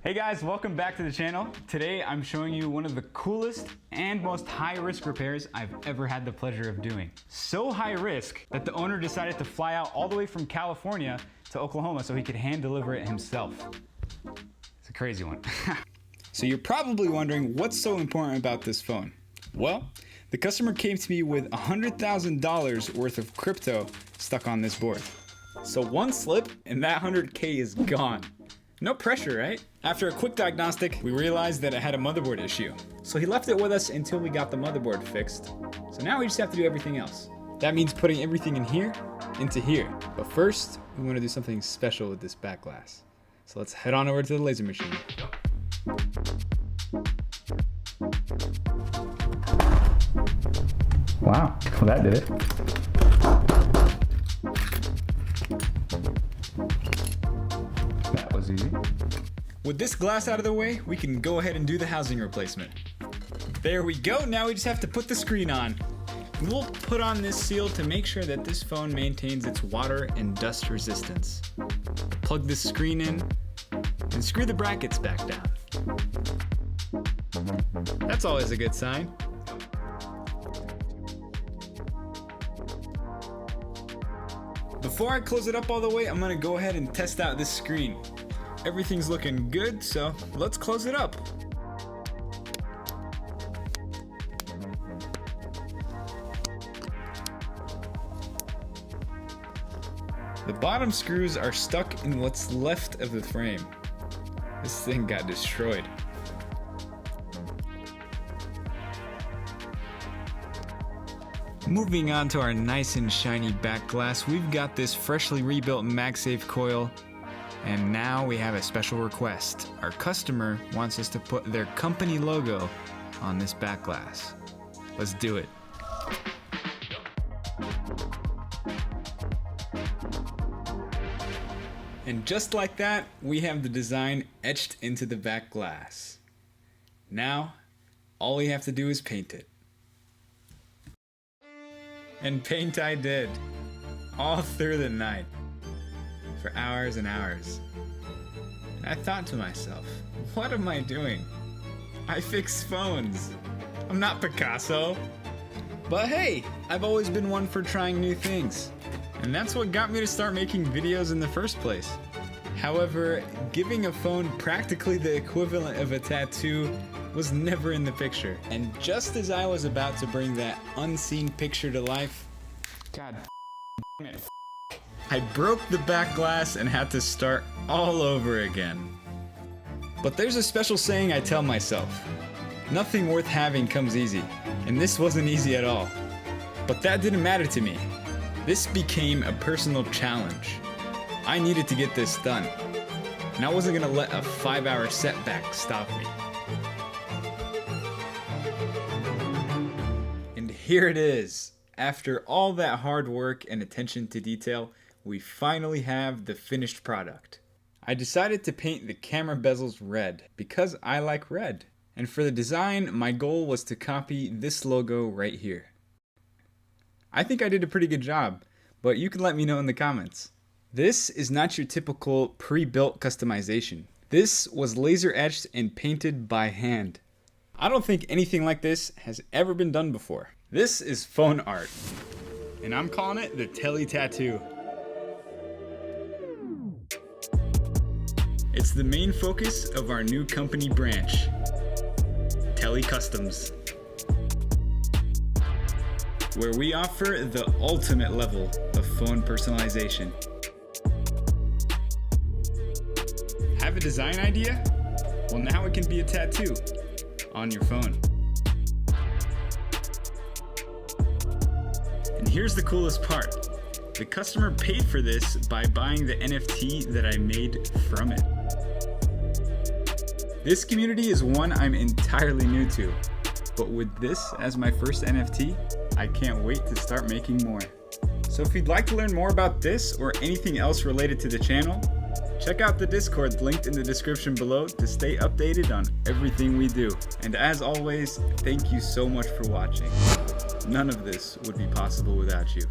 Hey guys, welcome back to the channel. Today I'm showing you one of the coolest and most high-risk repairs I've ever had the pleasure of doing. So high risk that the owner decided to fly out all the way from California to Oklahoma so he could hand deliver it himself. It's a crazy one. So you're probably wondering what's so important about this phone. Well, the customer came to me with $100,000 worth of crypto stuck on this board. So one slip and that 100K is gone. No pressure, right? After a quick diagnostic, we realized that it had a motherboard issue. So he left it with us until we got the motherboard fixed. So now we just have to do everything else. That means putting everything in here into here. But first, we want to do something special with this back glass. So let's head on over to the laser machine. Wow, well that did it. That was easy. With this glass out of the way, we can go ahead and do the housing replacement. There we go, now we just have to put the screen on. We'll put on this seal to make sure that this phone maintains its water and dust resistance. Plug this screen in and screw the brackets back down. That's always a good sign. Before I close it up all the way, I'm gonna go ahead and test out this screen. Everything's looking good, so let's close it up. The bottom screws are stuck in what's left of the frame. This thing got destroyed. Moving on to our nice and shiny back glass, we've got this freshly rebuilt MagSafe coil, and now we have a special request. Our customer wants us to put their company logo on this back glass. Let's do it. And just like that, we have the design etched into the back glass. Now, all we have to do is paint it. And paint I did, all through the night, for hours and hours. And I thought to myself, what am I doing? I fix phones. I'm not Picasso. But hey, I've always been one for trying new things. And that's what got me to start making videos in the first place. However, giving a phone practically the equivalent of a tattoo was never in the picture. And just as I was about to bring that unseen picture to life, God damn it, I broke the back glass and had to start all over again. But there's a special saying I tell myself: nothing worth having comes easy, and this wasn't easy at all. But that didn't matter to me. This became a personal challenge. I needed to get this done, and I wasn't gonna let a 5-hour setback stop me. And here it is. After all that hard work and attention to detail, we finally have the finished product. I decided to paint the camera bezels red because I like red. And for the design, my goal was to copy this logo right here. I think I did a pretty good job, but you can let me know in the comments. This is not your typical pre-built customization. This was laser etched and painted by hand. I don't think anything like this has ever been done before. This is phone art, and I'm calling it the Telè Tattoo. It's the main focus of our new company branch, Telè Customs, where we offer the ultimate level of phone personalization. Have a design idea? Well, now it can be a tattoo on your phone. And here's the coolest part. The customer paid for this by buying the NFT that I made from it. This community is one I'm entirely new to, but with this as my first NFT, I can't wait to start making more. So if you'd like to learn more about this or anything else related to the channel, check out the Discord linked in the description below to stay updated on everything we do. And as always, thank you so much for watching. None of this would be possible without you.